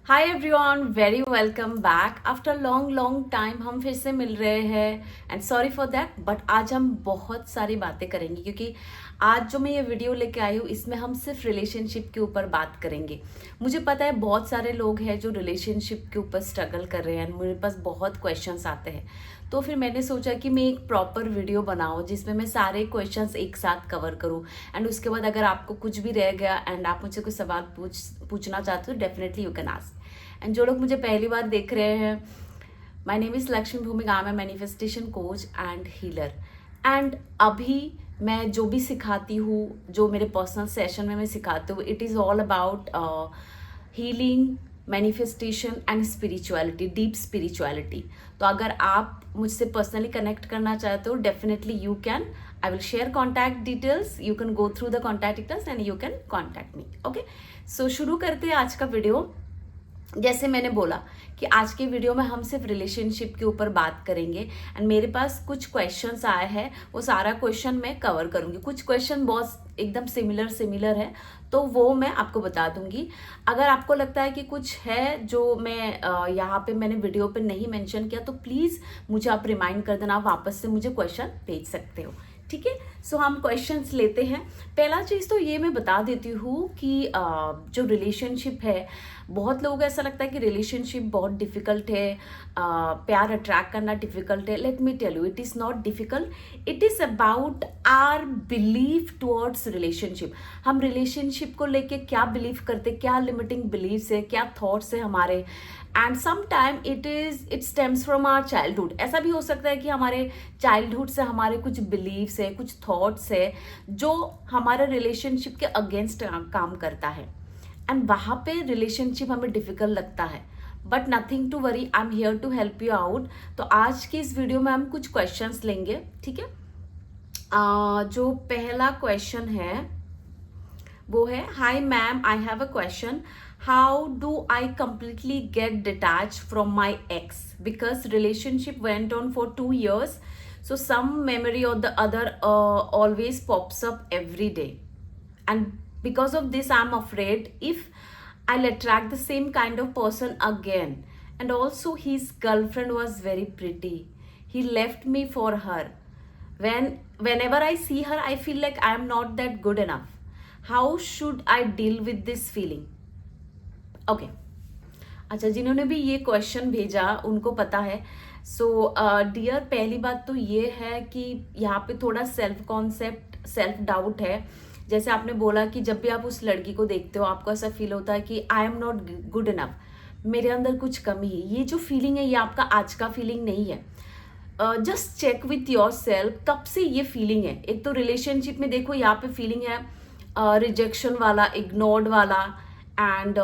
Hi everyone, very welcome back. After long long time हम फिर से मिल रहे हैं and sorry for that. But आज हम बहुत सारी बातें करेंगे क्योंकि आज जो मैं ये वीडियो लेके आई हूँ इसमें हम सिर्फ रिलेशनशिप के ऊपर बात करेंगे। मुझे पता है बहुत सारे लोग हैं जो रिलेशनशिप के ऊपर स्ट्रगल कर रहे हैं एंड मेरे पास बहुत क्वेश्चंस आते हैं। तो फिर मैंने सोचा कि मैं एक प्रॉपर वीडियो बनाऊँ जिसमें मैं सारे क्वेश्चंस एक साथ कवर करूँ एंड उसके बाद अगर आपको कुछ भी रह गया एंड आप मुझसे कोई सवाल पूछना चाहते हो definitely you can ask. And जो लोग मुझे पहली बार देख रहे हैं, माय नेम इज़ लक्ष्मी भूमिक, I am manifestation coach and healer. And अभी मैं जो भी सिखाती हूँ, जो मेरे पर्सनल सेशन में मैं सिखाती हूँ, it is all about healing, manifestation and spirituality, deep spirituality. तो अगर आप मुझसे पर्सनली कनेक्ट करना चाहते हो definitely you can, I will share contact details, you can go through the contact details and you can contact me. Okay, so शुरू करते हैं आज का वीडियो। जैसे मैंने बोला कि आज के वीडियो में हम सिर्फ रिलेशनशिप के ऊपर बात करेंगे एंड मेरे पास कुछ क्वेश्चंस आए हैं, वो सारा क्वेश्चन मैं कवर करूंगी। कुछ क्वेश्चन बहुत एकदम सिमिलर है तो वो मैं आपको बता दूंगी। अगर आपको लगता है कि कुछ है जो मैं यहाँ पे मैंने वीडियो पे नहीं मेंशन किया तो प्लीज़ मुझे आप रिमाइंड कर देना, वापस से मुझे क्वेश्चन भेज सकते हो। ठीक है, सो हम क्वेश्चंस लेते हैं। पहला चीज़ तो ये मैं बता देती हूँ कि जो रिलेशनशिप है, बहुत लोगों को ऐसा लगता है कि रिलेशनशिप बहुत डिफ़िकल्ट है, प्यार अट्रैक्ट करना डिफ़िकल्ट है। Let me tell you, it is not difficult, it is about our believe towards relationship. हम रिलेशनशिप को लेके क्या बिलीव करते, क्या लिमिटिंग बिलीव्स है, क्या थॉट्स है हमारे। And some time it stems from our childhood. ऐसा भी हो सकता है कि हमारे चाइल्डहुड से हमारे कुछ बिलीव्स है, कुछ थॉट्स है जो हमारे रिलेशनशिप के अगेंस्ट काम करता है एंड वहाँ पे रिलेशनशिप हमें डिफिकल्ट लगता है। But nothing to worry, I am here to help you out. तो आज की इस वीडियो में हम कुछ क्वेश्चंस लेंगे। ठीक है, जो पहला क्वेश्चन है वो है, hi ma'am, I have a question, how do I completely get detached from my ex because relationship went on for 2 years, so some memory or the other always pops up every day, and because of this I'm afraid if I'll attract the same kind of person again. And also his girlfriend was very pretty, he left me for her. Whenever I see her I feel like I am not that good enough. How should I deal with this feeling? Okay, अच्छा, जिन्होंने भी ये question भेजा उनको पता है। So dear, पहली बात तो ये है कि यहाँ पे थोड़ा सेल्फ कॉन्सेप्ट, सेल्फ डाउट है। जैसे आपने बोला कि जब भी आप उस लड़की को देखते हो आपको ऐसा फील होता है कि I am not good enough, मेरे अंदर कुछ कमी है। ये जो फीलिंग है ये आपका आज का फीलिंग नहीं है। Just check with yourself, कब से ये फीलिंग है। एक तो रिलेशनशिप में देखो यहाँ पे फीलिंग है रिजेक्शन वाला, इग्नोर्ड वाला and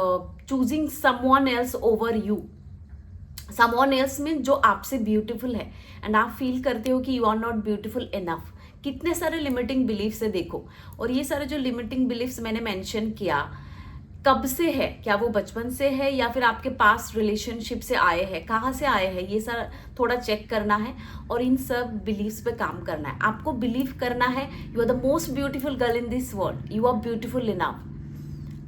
choosing someone else over you. Someone else में जो आपसे ब्यूटीफुल है एंड आप फील करते हो कि you are not beautiful enough. कितने सारे लिमिटिंग बिलीफ्स है देखो। और ये सारे जो लिमिटिंग बिलीफ्स मैंने मेंशन किया, कब से है? क्या वो बचपन से है या फिर आपके पास रिलेशनशिप से आए हैं? कहाँ से आए हैं? ये सारा थोड़ा चेक करना है और इन सब बिलीव्स पे काम करना है। आपको बिलीव करना है you are the most beautiful girl in this world, you are beautiful enough.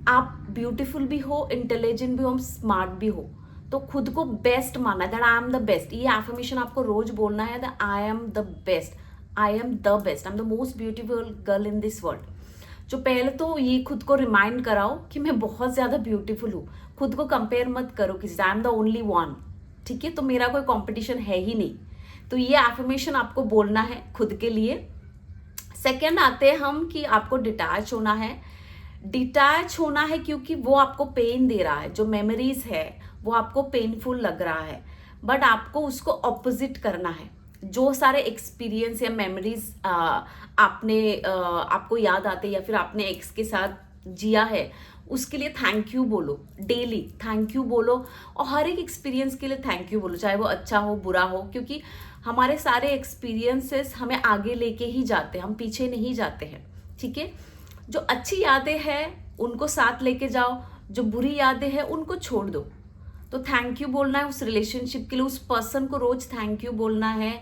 आप ब्यूटीफुल भी हो, इंटेलिजेंट भी हो, स्मार्ट भी हो, तो खुद को बेस्ट मानना है, that I am the best. ये एफर्मेशन आपको रोज बोलना है, that I am the best, I am the best, I am the most beautiful girl in this world. जो पहले तो ये खुद को रिमाइंड कराओ कि मैं बहुत ज़्यादा ब्यूटीफुल हूँ। खुद को कंपेयर मत करो किसी से, I am the only one. ठीक है, तो मेरा कोई कॉम्पिटिशन है ही नहीं। तो ये एफर्मेशन आपको बोलना है खुद के लिए। सेकेंड आते हैं हम कि आपको डिटैच होना है। डिटैच होना है क्योंकि वो आपको पेन दे रहा है, जो मेमोरीज है वो आपको पेनफुल लग रहा है, बट आपको उसको ऑपोजिट करना है। जो सारे एक्सपीरियंस या मेमोरीज आपको याद आते या फिर आपने एक्स के साथ जिया है उसके लिए थैंक यू बोलो, डेली थैंक यू बोलो। और हर एक एक्सपीरियंस के लिए थैंक यू बोलो, चाहे वो अच्छा हो बुरा हो, क्योंकि हमारे सारे एक्सपीरियंसेस हमें आगे लेके ही जाते हैं, हम पीछे नहीं जाते हैं। ठीक है, जो अच्छी यादें हैं उनको साथ लेके जाओ, जो बुरी यादें हैं उनको छोड़ दो। तो थैंक यू बोलना है उस रिलेशनशिप के लिए, उस पर्सन को रोज थैंक यू बोलना है।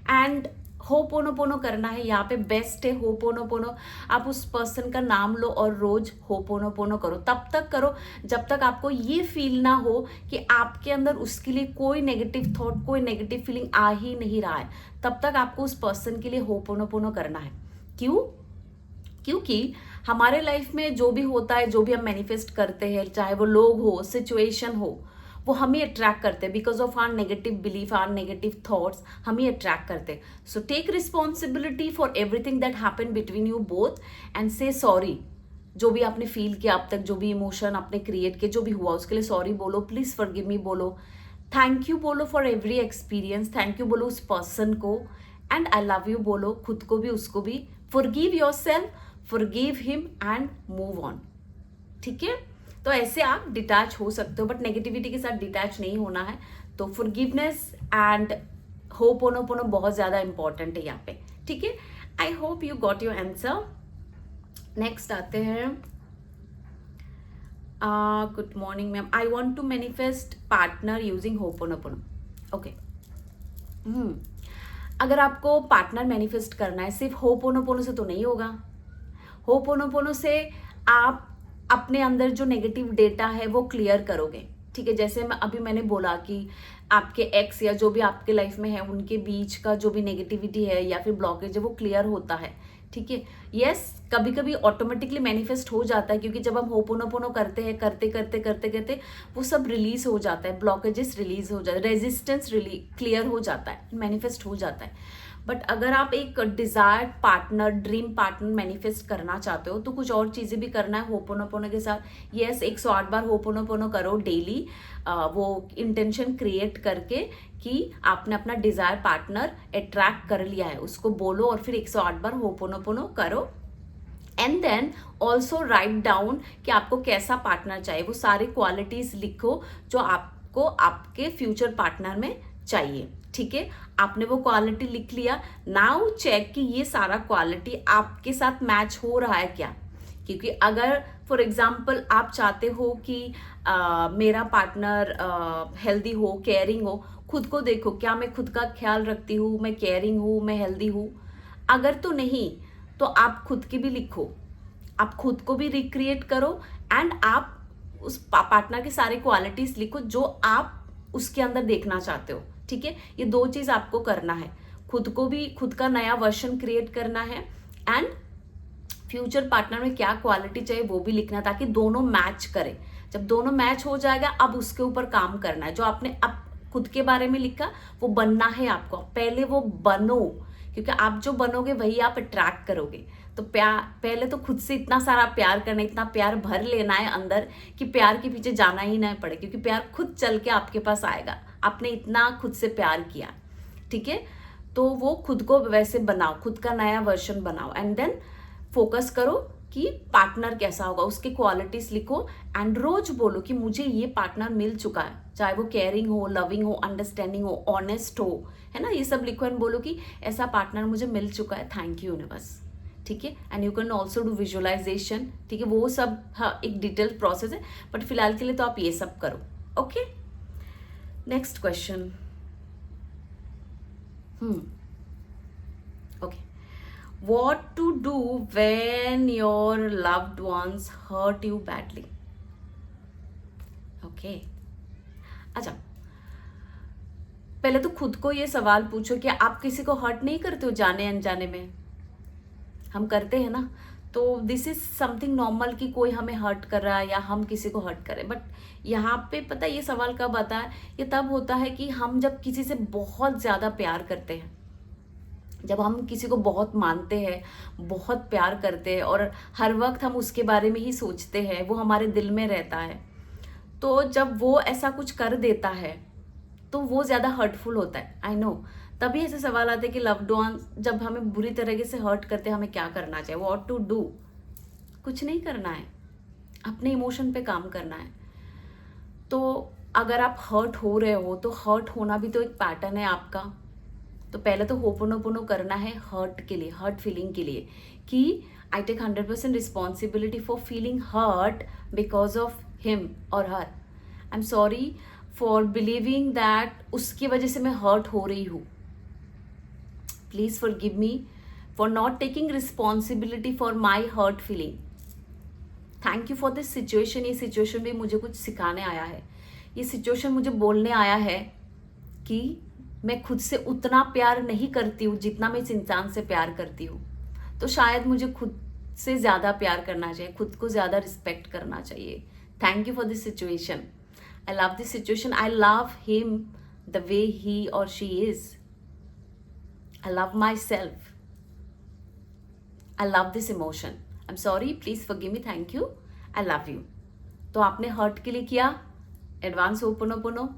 एंड होपोनोपोनो करना है, यहाँ पे बेस्ट है होपोनोपोनो। आप उस पर्सन का नाम लो और रोज होपोनोपोनो करो। तब तक करो जब तक आपको ये फील ना हो कि आपके अंदर उसके लिए कोई नेगेटिव थॉट, कोई नेगेटिव फीलिंग आ ही नहीं रहा है। तब तक आपको उस पर्सन के लिए होपोनोपोनो करना है। क्यों? क्योंकि हमारे लाइफ में जो भी होता है, जो भी हम मैनिफेस्ट करते हैं, चाहे वो लोग हो, सिचुएशन हो, वो हम ही अट्रैक्ट करते हैं। Because of our negative belief, our negative thoughts, हम ही अट्रैक्ट करते हैं। So take responsibility for everything that happen between you both and say sorry. जो भी आपने फील किया अब तक, जो भी इमोशन आपने क्रिएट किया, जो भी हुआ, उसके लिए सॉरी बोलो, प्लीज फॉरगिव मी बोलो, थैंक यू बोलो for every experience, thank you बोलो उस पर्सन को, एंड आई लव यू बोलो खुद को भी, उसको भी। Forgive yourself, forgive him and move on. ठीक है? तो ऐसे आप डिटैच हो सकते हो, बट नेगेटिविटी के साथ डिटैच नहीं होना है। तो फॉरगिवनेस एंड होपोनोपोनो बहुत ज्यादा इंपॉर्टेंट है यहाँ पे। ठीक है? I hope you got your answer. Next आते हैं। Good morning ma'am, I want to manifest partner using ho'oponopono. ओके, अगर आपको पार्टनर मैनिफेस्ट करना है, सिर्फ होपोनोपोनो से तो नहीं होगा। होपोनोपोनो से आप अपने अंदर जो नेगेटिव डेटा है वो क्लियर करोगे। ठीक है? जैसे मैंने बोला कि आपके एक्स या जो भी आपके लाइफ में है, उनके बीच का जो भी नेगेटिविटी है या फिर ब्लॉकेज है, वो क्लियर होता है। ठीक है? यस, कभी कभी ऑटोमेटिकली मैनिफेस्ट हो जाता है, क्योंकि जब हम होपोनोपोनो करते हैं, करते करते करते करते वो सब रिलीज हो जाता है, ब्लॉकेजेस रिलीज हो जाते हैं, रेजिस्टेंस क्लियर हो जाता है, मैनिफेस्ट हो जाता है। बट अगर आप एक desired partner, dream partner manifest करना चाहते हो, तो कुछ और चीजें भी करना है होपोनोपोनो के साथ। यस, 108 बार होपोनोपोनो करो डेली, वो इंटेंशन क्रिएट करके कि आपने अपना डिजायर पार्टनर अट्रैक्ट कर लिया है, उसको बोलो और फिर 108 बार होपोनोपोनो करो। And then also write down कि आपको कैसा पार्टनर चाहिए, वो सारी क्वालिटीज लिखो जो आपको आपके फ्यूचर पार्टनर में चाहिए। ठीक है? आपने वो क्वालिटी लिख लिया, नाउ चेक कि ये सारा क्वालिटी आपके साथ मैच हो रहा है क्या। क्योंकि अगर फॉर एग्जाम्पल आप चाहते हो कि मेरा पार्टनर हेल्दी हो, केयरिंग हो, खुद को देखो, क्या मैं खुद का ख्याल रखती हूँ, मैं केयरिंग हूँ, मैं हेल्दी हूँ। अगर तो नहीं, तो आप खुद की भी लिखो, आप खुद को भी रिक्रिएट करो, एंड आप उस पार्टनर की सारी क्वालिटीज लिखो जो आप उसके अंदर देखना चाहते हो। ठीक है? ये दो चीज आपको करना है, खुद को भी, खुद का नया वर्जन क्रिएट करना है, एंड फ्यूचर पार्टनर में क्या क्वालिटी चाहिए वो भी लिखना, ताकि दोनों मैच करें। जब दोनों मैच हो जाएगा, अब उसके ऊपर काम करना है। जो आपने अब खुद के बारे में लिखा, वो बनना है आपको। पहले वो बनो, क्योंकि आप जो बनोगे वही आप अट्रैक्ट करोगे। तो पहले तो खुद से इतना सारा प्यार करना, इतना प्यार भर लेना है अंदर कि प्यार के पीछे जाना ही ना पड़े, क्योंकि प्यार खुद चल के आपके पास आएगा। आपने इतना खुद से प्यार किया। ठीक है? तो वो खुद को वैसे बनाओ, खुद का नया वर्जन बनाओ, एंड देन फोकस करो कि पार्टनर कैसा होगा, उसकी क्वालिटीज लिखो, एंड रोज बोलो कि मुझे ये पार्टनर मिल चुका है, चाहे वो केयरिंग हो, लविंग हो, अंडरस्टैंडिंग हो, ऑनेस्ट हो, है ना, ये सब लिखो एंड बोलो कि ऐसा पार्टनर मुझे मिल चुका है, थैंक यू यूनिवर्स। ठीक है? And you can also do visualisation. ठीक है? वो सब हाँ एक डिटेल प्रोसेस है, बट फिलहाल के लिए तो आप ये सब करो। Okay, next question. Okay, what to do when your loved ones hurt you badly? Okay, अच्छा, पहले तो खुद को ये सवाल पूछो कि आप किसी को हर्ट नहीं करते हो जाने अनजाने में। हम करते हैं ना, तो दिस इज समथिंग नॉर्मल कि कोई हमें हर्ट कर रहा है या हम किसी को हर्ट करें। बट यहाँ पे पता है ये सवाल कब आता है? ये तब होता है कि हम जब किसी से बहुत ज़्यादा प्यार करते हैं, जब हम किसी को बहुत मानते हैं, बहुत प्यार करते हैं, और हर वक्त हम उसके बारे में ही सोचते हैं, वो हमारे दिल में रहता है, तो जब वो ऐसा कुछ कर देता है तो वो ज़्यादा हर्टफुल होता है। आई नो, तभी ऐसे सवाल आते हैं कि लव्ड वंस जब हमें बुरी तरीके से हर्ट करते हैं, हमें क्या करना चाहिए, व्हाट टू डू। कुछ नहीं करना है, अपने इमोशन पे काम करना है। तो अगर आप हर्ट हो रहे हो, तो हर्ट होना भी तो एक पैटर्न है आपका। तो पहले तो होपोनोपोनो करना है हर्ट के लिए, हर्ट फीलिंग के लिए, कि I take 100% responsibility for feeling hurt because of him और her. I am sorry for believing that उसकी वजह से मैं हर्ट हो रही हूँ। Please forgive me for not taking responsibility for my hurt feeling. Thank you for this situation. ये situation भी मुझे कुछ सिखाने आया है। ये सिचुएशन मुझे बोलने आया है कि मैं खुद से उतना प्यार नहीं करती हूँ जितना मैं इस इंसान से प्यार करती हूँ। तो शायद मुझे खुद से ज़्यादा प्यार करना चाहिए, खुद को ज़्यादा रिस्पेक्ट करना चाहिए। Thank you for this situation. I love this situation. I love him the way he और she is. I love myself. I love this emotion. I am sorry, please forgive me, thank you, I love you. तो आपने hurt के लिए किया, advance ho'oponopono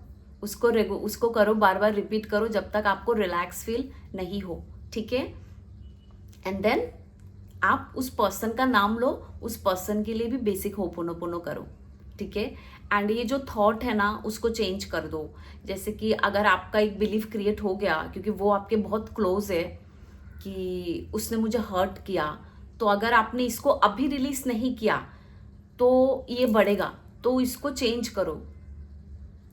उसको करो, बार बार repeat करो जब तक आपको रिलैक्स फील नहीं हो, ठीक है। एंड देन आप उस पर्सन का नाम लो, उस पर्सन के लिए भी बेसिक होपोनोपोनो करो, ठीक है। एंड ये जो थॉट है ना उसको चेंज कर दो। जैसे कि अगर आपका एक बिलीफ क्रिएट हो गया क्योंकि वो आपके बहुत क्लोज है कि उसने मुझे हर्ट किया, तो अगर आपने इसको अभी रिलीज नहीं किया तो ये बढ़ेगा, तो इसको चेंज करो।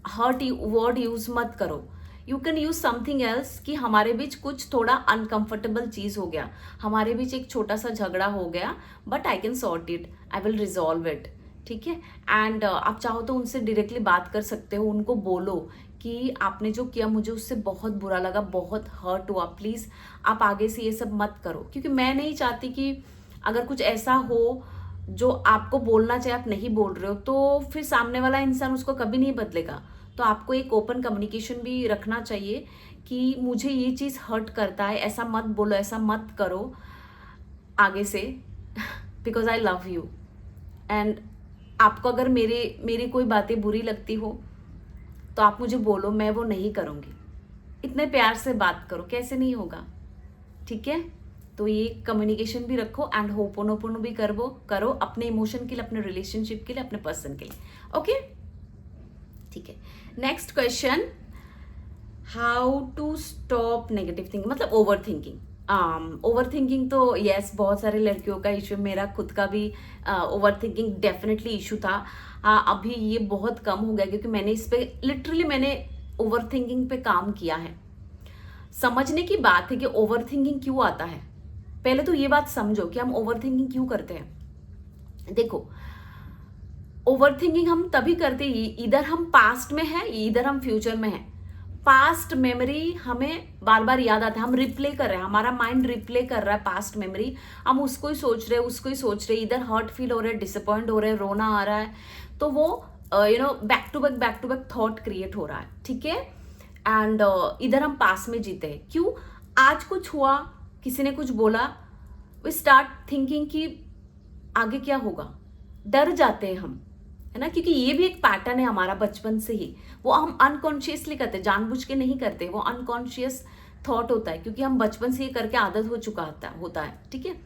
हर्ट वर्ड यूज मत करो। You can use something else कि हमारे बीच कुछ थोड़ा अनकंफर्टेबल चीज हो गया, हमारे बीच एक छोटा सा झगड़ा हो गया, but I can sort it, I will resolve it, ठीक है। एंड आप चाहो तो उनसे डायरेक्टली बात कर सकते हो, उनको बोलो कि आपने जो किया मुझे उससे बहुत बुरा लगा, बहुत हर्ट हुआ, प्लीज आप आगे से ये सब मत करो। क्योंकि मैं नहीं चाहती कि अगर कुछ ऐसा हो जो आपको बोलना चाहिए आप नहीं बोल रहे हो, तो फिर सामने वाला इंसान उसको कभी नहीं बदलेगा। तो आपको एक ओपन कम्युनिकेशन भी रखना चाहिए कि मुझे ये चीज़ हर्ट करता है, ऐसा मत बोलो, ऐसा मत करो आगे से, because I love you. And आपको अगर मेरी कोई बातें बुरी लगती हो तो आप मुझे बोलो, मैं वो नहीं करूँगी। इतने प्यार से बात करो, कैसे नहीं होगा, ठीक है। तो ये कम्युनिकेशन भी रखो एंड होपोनोपोनो भी करो अपने इमोशन के लिए, अपने रिलेशनशिप के लिए, अपने पर्सन के लिए, ओके, ठीक है। Next question, how to stop negative thinking, मतलब ओवर थिंकिंग। ओवर थिंकिंग तो यस बहुत सारे लड़कियों का इशू, मेरा खुद का भी ओवर थिंकिंग डेफिनेटली इशू था। अभी ये बहुत कम हो गया क्योंकि मैंने इस पे लिटरली ओवर थिंकिंग पे काम किया है। समझने की बात है कि ओवर थिंकिंग क्यों आता है। पहले तो ये बात समझो कि हम ओवर थिंकिंग क्यों करते हैं। देखो, ओवर थिंकिंग हम तभी करते हैं, इधर हम पास्ट में है, इधर हम फ्यूचर में है। पास्ट मेमोरी हमें बार बार याद आता है, हम रिप्ले कर रहे हैं, हमारा माइंड रिप्ले कर रहा है पास्ट मेमोरी, हम उसको ही सोच रहे हैं, उसको ही सोच रहे हैं, इधर हर्ट फील हो रहा है, डिसअपॉइंट हो रहे हैं, रोना आ रहा है, तो वो back to back thought create हो रहा है, ठीक है। एंड इधर हम पास्ट में जीते हैं। क्यों? आज कुछ हुआ, किसी ने कुछ बोला, वी स्टार्ट थिंकिंग कि आगे क्या होगा, डर जाते हैं हम, है ना। क्योंकि ये भी एक पैटर्न है हमारा बचपन से ही, वो हम अनकॉन्शियसली करते हैं, जानबूझ के नहीं करते, वो अनकॉन्शियस थॉट होता है क्योंकि हम बचपन से ये करके आदत हो चुका होता है, ठीक है।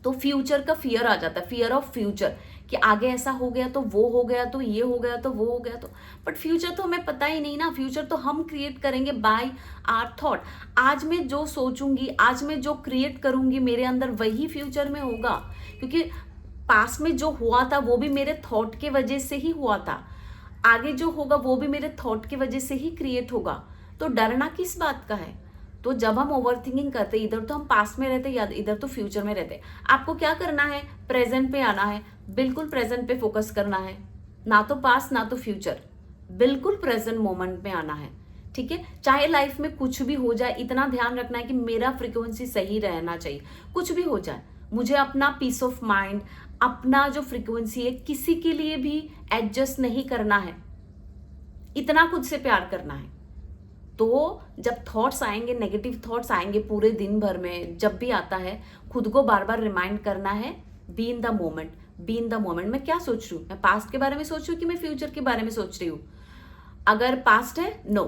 तो फ्यूचर का फियर आ जाता है, फियर ऑफ फ्यूचर, कि आगे ऐसा हो गया तो वो हो गया तो ये हो गया तो वो हो गया तो, बट फ्यूचर तो हमें पता ही नहीं ना। फ्यूचर तो हम क्रिएट करेंगे बाय आवर थॉट। आज मैं जो सोचूंगी, आज मैं जो क्रिएट करूंगी मेरे अंदर, वही फ्यूचर में होगा। क्योंकि पास्ट में जो हुआ था वो भी मेरे थॉट के वजह से ही हुआ था, आगे जो होगा वो भी मेरे थॉट की वजह से ही क्रिएट होगा। तो डरना किस बात का है। तो जब हम ओवर थिंकिंग करते, इधर तो हम पास्ट में रहते या इधर तो फ्यूचर में रहते। आपको क्या करना है, प्रेजेंट पे आना है, बिल्कुल प्रेजेंट पे फोकस करना है, ना तो पास्ट ना तो फ्यूचर, बिल्कुल प्रेजेंट मोमेंट में आना है, ठीक है। चाहे लाइफ में कुछ भी हो जाए, इतना ध्यान रखना है कि मेरा फ्रीक्वेंसी सही रहना चाहिए। कुछ भी हो जाए, मुझे अपना पीस ऑफ माइंड, अपना जो फ्रीक्वेंसी है, किसी के लिए भी एडजस्ट नहीं करना है, इतना खुद से प्यार करना है। तो जब थॉट्स आएंगे, नेगेटिव थॉट्स आएंगे पूरे दिन भर में, जब भी आता है, खुद को बार बार रिमाइंड करना है, B in the moment, B in the moment. मैं क्या सोच रही हूँ, मैं पास्ट के बारे में सोच रही हूँ कि मैं फ्यूचर के बारे में सोच रही हूँ। अगर पास्ट है, नो,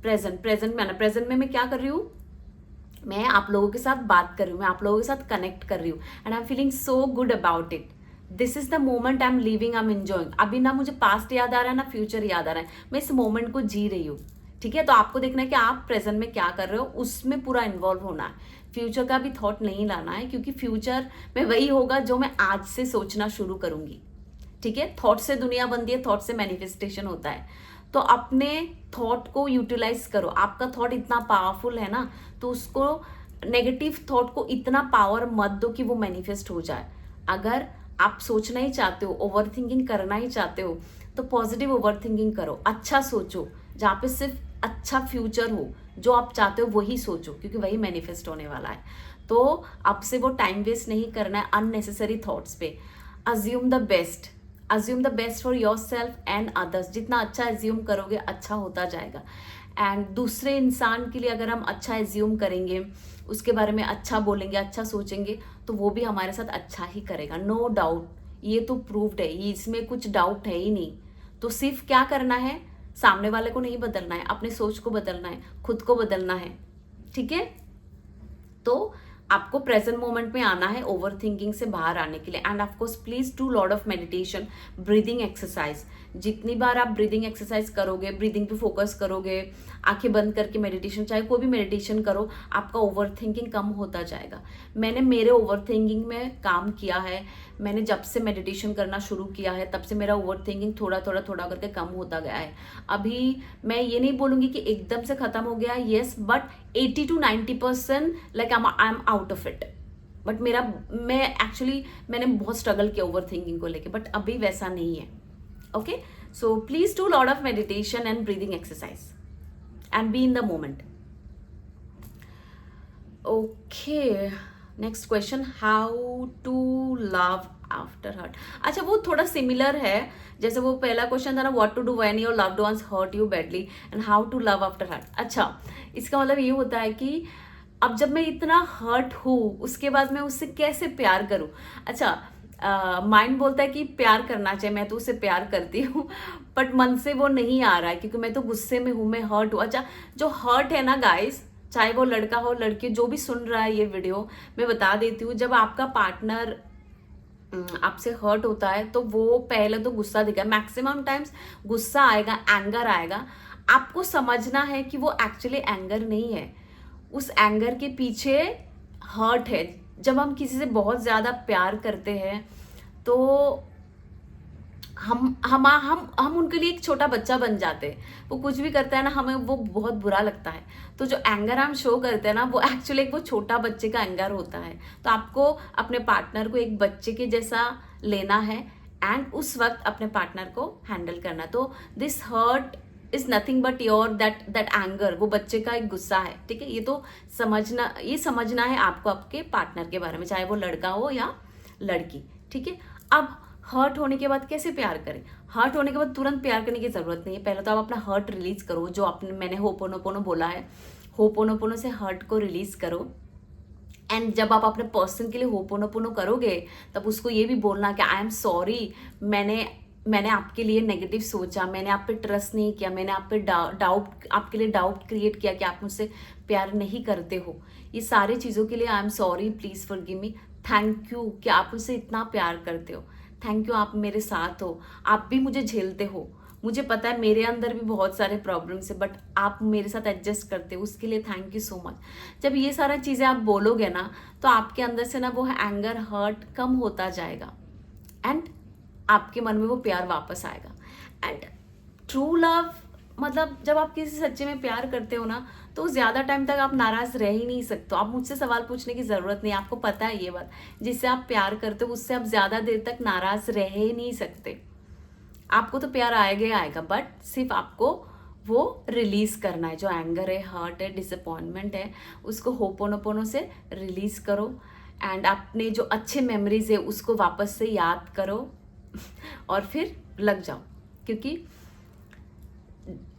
प्रेजेंट में आना। प्रेजेंट में मैं क्या कर रही हूँ, मैं आप लोगों के साथ बात कर रही हूँ, मैं आप लोगों के साथ कनेक्ट कर रही हूँ, and I am feeling so good about it. This is the moment I am living, I am enjoying. अभी ना मुझे पास्ट याद आ रहा है ना फ्यूचर याद आ रहा है, मैं इस मोमेंट को जी रही हूँ, ठीक है। तो आपको देखना है कि आप प्रेजेंट में क्या कर रहे हो, उसमें पूरा इन्वॉल्व होना है। फ्यूचर का भी थॉट नहीं लाना है, क्योंकि फ्यूचर में वही होगा जो मैं आज से सोचना शुरू करूंगी, ठीक है। थॉट से दुनिया बनती है, थॉट से मैनिफेस्टेशन होता है। तो अपने थॉट को यूटिलाइज करो। आपका थॉट इतना पावरफुल है ना, तो उसको नेगेटिव थॉट को इतना पावर मत दो कि वो मैनिफेस्ट हो जाए। अगर आप सोचना ही चाहते हो, ओवर थिंकिंग करना ही चाहते हो, तो पॉजिटिव ओवर थिंकिंग करो, अच्छा सोचो, जहाँ पे सिर्फ अच्छा फ्यूचर हो, जो आप चाहते हो वही सोचो, क्योंकि वही मैनिफेस्ट होने वाला है। तो आपसे वो टाइम वेस्ट नहीं करना है अननेसेसरी थॉट्स पे। Assume the best, assume the best for your self and others. जितना अच्छा एज्यूम करोगे अच्छा होता जाएगा। एंड दूसरे इंसान के लिए अगर हम अच्छा एज्यूम करेंगे, उसके बारे में अच्छा बोलेंगे, अच्छा सोचेंगे, तो वो भी हमारे साथ अच्छा ही करेगा, नो डाउट। ये तो प्रूव्ड है, ये इसमें कुछ डाउट है ही नहीं। तो सिर्फ क्या करना है, सामने वाले को नहीं बदलना है, अपने सोच को बदलना है, खुद को बदलना है। ठीक है, तो आपको प्रेजेंट मोमेंट में आना है ओवर थिंकिंग से बाहर आने के लिए। And of course please do lot of meditation, breathing exercise. जितनी बार आप ब्रीदिंग एक्सरसाइज करोगे, ब्रीदिंग पे फोकस करोगे, आंखें बंद करके मेडिटेशन, चाहे कोई भी मेडिटेशन करो, आपका ओवर थिंकिंग कम होता जाएगा। मैंने मेरे ओवर थिंकिंग में काम किया है। मैंने जब से मेडिटेशन करना शुरू किया है, तब से मेरा ओवर थिंकिंग थोड़ा थोड़ा थोड़ा करके कम होता गया है। अभी मैं ये नहीं बोलूंगी कि एकदम से खत्म हो गया, yes, but 80 to 90% like I am out of it. But मैंने बहुत स्ट्रगल किया ओवर थिंकिंग को लेके, बट अभी वैसा नहीं है। Okay, so please do lot of meditation and breathing exercise and be in the moment. Okay, next question, how to love after hurt. अच्छा, वो थोड़ा सिमिलर है, जैसे वो पहला क्वेश्चन था ना, what to do when your loved ones hurt you badly and how to love after hurt. अच्छा, इसका मतलब ये होता है कि अब जब मैं इतना हर्ट हूँ, उसके बाद मैं उससे कैसे प्यार करूँ। अच्छा, माइंड बोलता है कि प्यार करना चाहिए, मैं तो उससे प्यार करती हूँ, बट मन से वो नहीं आ रहा है, क्योंकि मैं तो गुस्से में हूँ, मैं हर्ट हूँ। अच्छा, जो हर्ट है ना गाइस, चाहे वो लड़का हो लड़की, जो भी सुन रहा है ये वीडियो, मैं बता देती हूँ, जब आपका पार्टनर आपसे हर्ट होता है तो वो पहले तो गुस्सा दिखाएगा, मैक्सिमम टाइम्स गुस्सा आएगा, एंगर आएगा। आपको समझना है कि वो एक्चुअली एंगर नहीं है, उस एंगर के पीछे हर्ट है। जब हम किसी से बहुत ज्यादा प्यार करते हैं तो हम उनके लिए एक छोटा बच्चा बन जाते हैं। वो कुछ भी करता है ना, हमें वो बहुत बुरा लगता है। तो जो एंगर हम शो करते हैं ना, वो एक्चुअली एक वो छोटा बच्चे का एंगर होता है। तो आपको अपने पार्टनर को एक बच्चे के जैसा लेना है एंड उस वक्त अपने पार्टनर को हैंडल करना। तो this hurt is nothing but your that anger, वो बच्चे का एक गुस्सा है। ठीक है, ये समझना है आपको आपके पार्टनर के बारे में, चाहे वो लड़का हो या लड़की। ठीक है, अब हर्ट होने के बाद कैसे प्यार करें। हर्ट होने के बाद तुरंत प्यार करने की जरूरत नहीं है, पहले तो आप अपना हर्ट रिलीज करो, जो मैंने होपोनोपोनो बोला है, होपोनोपोनो से हर्ट को रिलीज करो। एंड जब आप अपने पर्सन के लिए होपोनोपोनो करोगे, तब उसको ये भी बोलना कि आई एम सॉरी, मैंने आपके लिए नेगेटिव सोचा, मैंने आप पे ट्रस्ट नहीं किया, मैंने आप पे आपके लिए डाउट क्रिएट किया कि आप मुझसे प्यार नहीं करते हो। ये सारी चीज़ों के लिए आई am sorry, please forgive me, thank you कि आप मुझसे इतना प्यार करते हो, थैंक यू आप मेरे साथ हो, आप भी मुझे झेलते हो। मुझे पता है मेरे अंदर भी बहुत सारे प्रॉब्लम्स है, बट आप मेरे साथ एडजस्ट करते हो, उसके लिए थैंक यू सो मच। जब ये सारा चीज़ें आप बोलोगे ना, तो आपके अंदर से ना वो एंगर हर्ट कम होता जाएगा एंड आपके मन में वो प्यार वापस आएगा। एंड ट्रू लव मतलब जब आप किसी सच्चे में प्यार करते हो ना, तो ज़्यादा टाइम तक आप नाराज़ रह ही नहीं सकते। आप मुझसे सवाल पूछने की ज़रूरत नहीं, आपको पता है ये बात। जिससे आप प्यार करते हो उससे आप ज़्यादा देर तक नाराज़ रह ही नहीं सकते। आपको तो प्यार आएगा ही आएगा, बट सिर्फ आपको वो रिलीज करना है। जो एंगर है, हर्ट है, डिसअपॉइंटमेंट है, उसको होपोनोपोनो से रिलीज करो। एंड अपने जो अच्छे मेमोरीज है उसको वापस से याद करो और फिर लग जाओ, क्योंकि